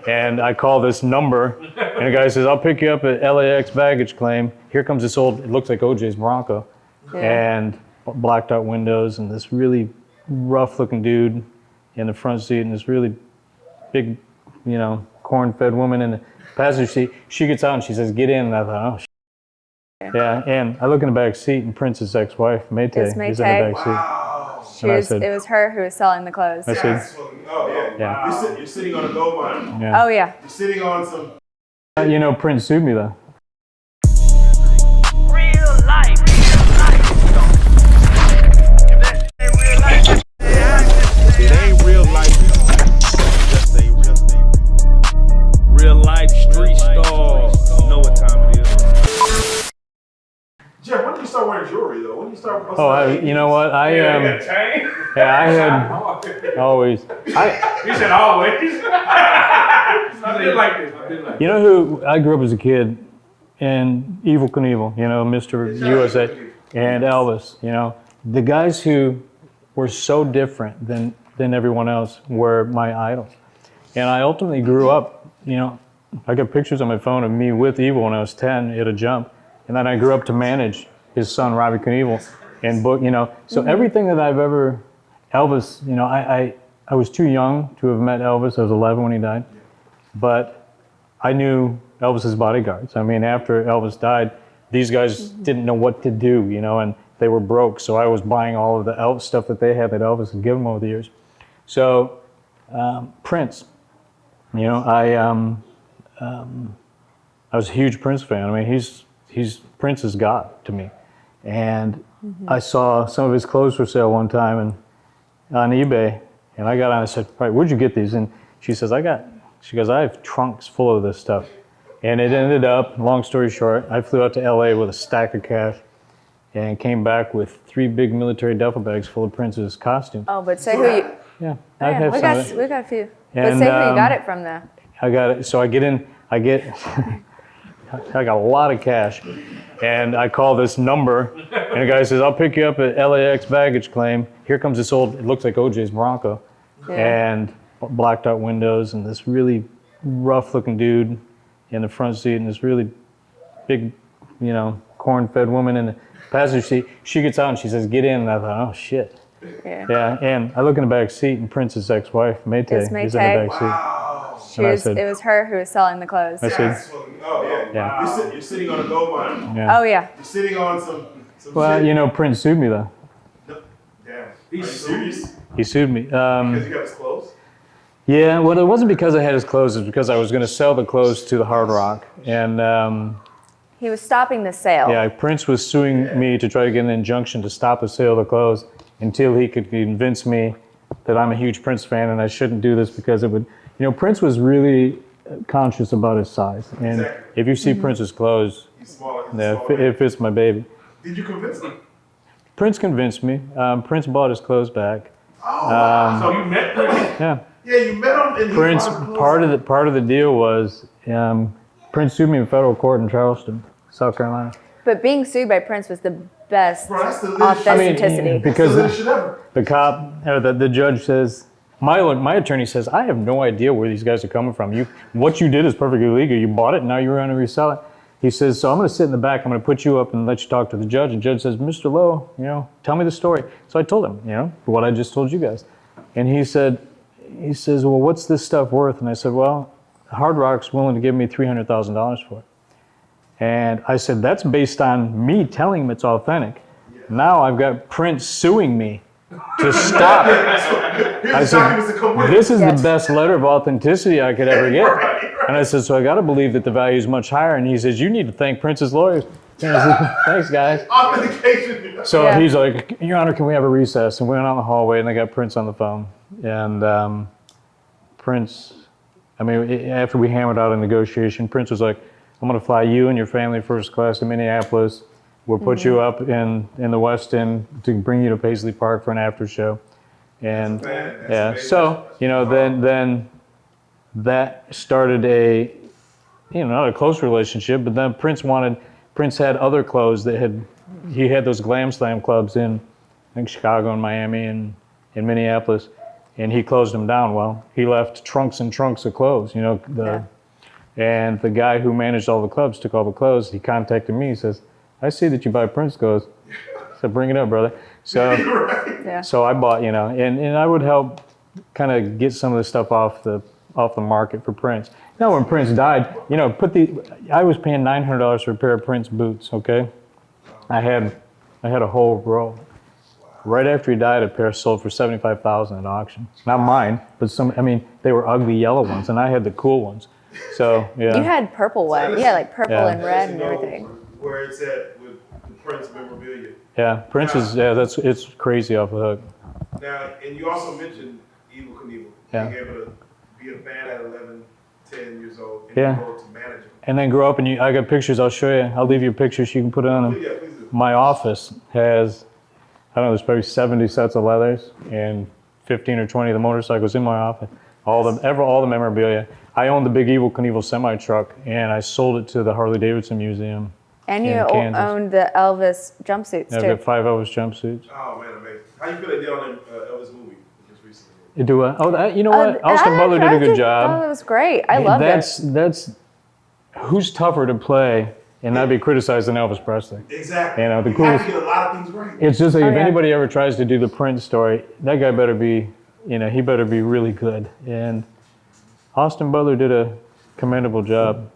And I call this number, and the guy says, I'll pick you up at LAX baggage claim. Here comes this old, it looks like OJ's Bronco, and blacked out windows, and this really rough looking dude in the front seat, and this really big, corn-fed woman in the passenger seat. She gets out and she says, get in. And I thought, oh, shit. Yeah, and I look in the back seat, and Prince's ex-wife, Mayte, is in the back seat. Wow. It was her who was selling the clothes. I said, oh, yeah. You're sitting on a gold mine. Yeah. Oh, yeah. You're sitting on some... Prince sued me, though. It ain't real life. Just ain't real life street stars. Know what time it is. Jeff, when did you start wearing jewelry though? When did you start? You know what? I had always. You said always. I did like this. You know who I grew up as a kid, and Evel Knievel, Mr. USA, and Elvis. The guys who were so different than everyone else were my idols. And I ultimately grew up, I got pictures on my phone of me with Evel when I was 10 at a jump. And then I grew up to manage his son, Robbie Knievel, and book, So everything that I've ever, Elvis, I was too young to have met Elvis. I was 11 when he died. But I knew Elvis's bodyguards. I mean, after Elvis died, these guys didn't know what to do, and they were broke, so I was buying all of the Elvis stuff that they had that Elvis had given them over the years. So Prince, I was a huge Prince fan. I mean, he's Prince is God to me. And I saw some of his clothes for sale one time on eBay, and I got on and said, "Right, where'd you get these?" And she says, I have trunks full of this stuff. And it ended up, long story short, I flew out to LA with a stack of cash and came back with 3 big military duffel bags full of Prince's costumes. Oh, but say who you... Yeah, Oh, yeah. We got a few. But And, say who you got it from, though. I got it, so I got a lot of cash, and I call this number, and the guy says, I'll pick you up at LAX baggage claim. Here comes this old, it looks like OJ's Bronco, and blacked out windows, and this really rough looking dude in the front seat, and this really big, corn-fed woman in the passenger seat. She gets out and she says, get in. And I thought, oh, shit. Yeah, and I look in the back seat, and Prince's ex-wife, Mayte, is in the back seat. Wow. It was her who was selling the clothes. I said, oh, yeah. You're sitting on a gold mine. Yeah. Oh, yeah. You're sitting on some well, shit. Prince sued me, though. Damn. He's serious? He sued me. Because you got his clothes? Yeah, well, it wasn't because I had his clothes. It was because I was going to sell the clothes to the Hard Rock. And he was stopping the sale. yeah, Prince was suing me to try to get an injunction to stop the sale of the clothes until he could convince me that I'm a huge Prince fan and I shouldn't do this because it would, Prince was really conscious about his size. And if you see Prince's clothes, He's smaller. it fits my baby. Did you convince him? Prince convinced me. Prince bought his clothes back. Oh, wow. So you met Prince? Yeah. Yeah, you met him. And Prince, part of the deal was Prince sued me in federal court in Charleston, South Carolina. But being sued by Prince was the best Bro, that's the latest authenticity. Because shit ever. the cop, or the judge says, my attorney says, I have no idea where these guys are coming from. What you did is perfectly legal. You bought it, now you're going to resell it. He says, so I'm going to sit in the back. I'm going to put you up and let you talk to the judge. And the judge says, Mr. Lowe, tell me the story. So I told him, what I just told you guys. And he says, well, what's this stuff worth? And I said, well, Hard Rock's willing to give me $300,000 for it. And I said, that's based on me telling him it's authentic. Now I've got Prince suing me to stop. I said, this is the best letter of authenticity I could ever get. And I said, so I got to believe that the value is much higher. And he says, you need to thank Prince's lawyers. And I said, thanks, guys. Authentication. So he's like, Your Honor, can we have a recess? And we went out in the hallway, and I got Prince on the phone. And Prince, after we hammered out a negotiation, Prince was like, I'm going to fly you and your family first class to Minneapolis. We'll put you up in the West End to bring you to Paisley Park for an after show. And so, then that started not a close relationship, but then Prince had other clothes he had those Glam Slam clubs in Chicago and Miami and in Minneapolis. and he closed them down. Well, he left trunks and trunks of clothes, you know. And the guy who managed all the clubs took all the clothes. He contacted me. He says, "I see that you buy Prince clothes." So bring it up, brother. So Yeah. so I bought, you know, and I would help kind of get some of the stuff off the market for Prince. Now, when Prince died, you know, I was paying $900 for a pair of Prince boots. Okay, I had a whole row. Right after he died, a pair sold for $75,000 at auction. Not mine, but some. I mean, they were ugly yellow ones, and I had the cool ones. So yeah. You had purple one. Yeah, like purple Yeah. and red and everything. Where it's at with the Prince memorabilia. Yeah, Prince is, it's crazy off the hook. Now, and you also mentioned Evel Knievel. Yeah. Being able to be a fan at 11, 10 years old, and Yeah. go to manage him. And then grow up, and I got pictures, I'll show you. I'll leave you pictures, you can put it on them. Yeah, please do. My office has, I don't know, there's probably 70 sets of leathers and 15 or 20 of the motorcycles in my office. All the memorabilia. I owned the big Evel Knievel semi-truck, and I sold it to the Harley-Davidson Museum. And you in Kansas. owned the Elvis jumpsuits I've too. got 5 Elvis jumpsuits. Oh, man, amazing. How you feel they did on Elvis movie just recently? You know what? Austin Butler did a good Oh, job. that was great. I loved it. That's who's tougher to play and not be criticized than Elvis Presley. Exactly. You know, the you have coolest. to get a lot of things right. It's just like if yeah. anybody ever tries to do the Prince story, that guy better be, you know, he better be really good. And Austin Butler did a commendable job.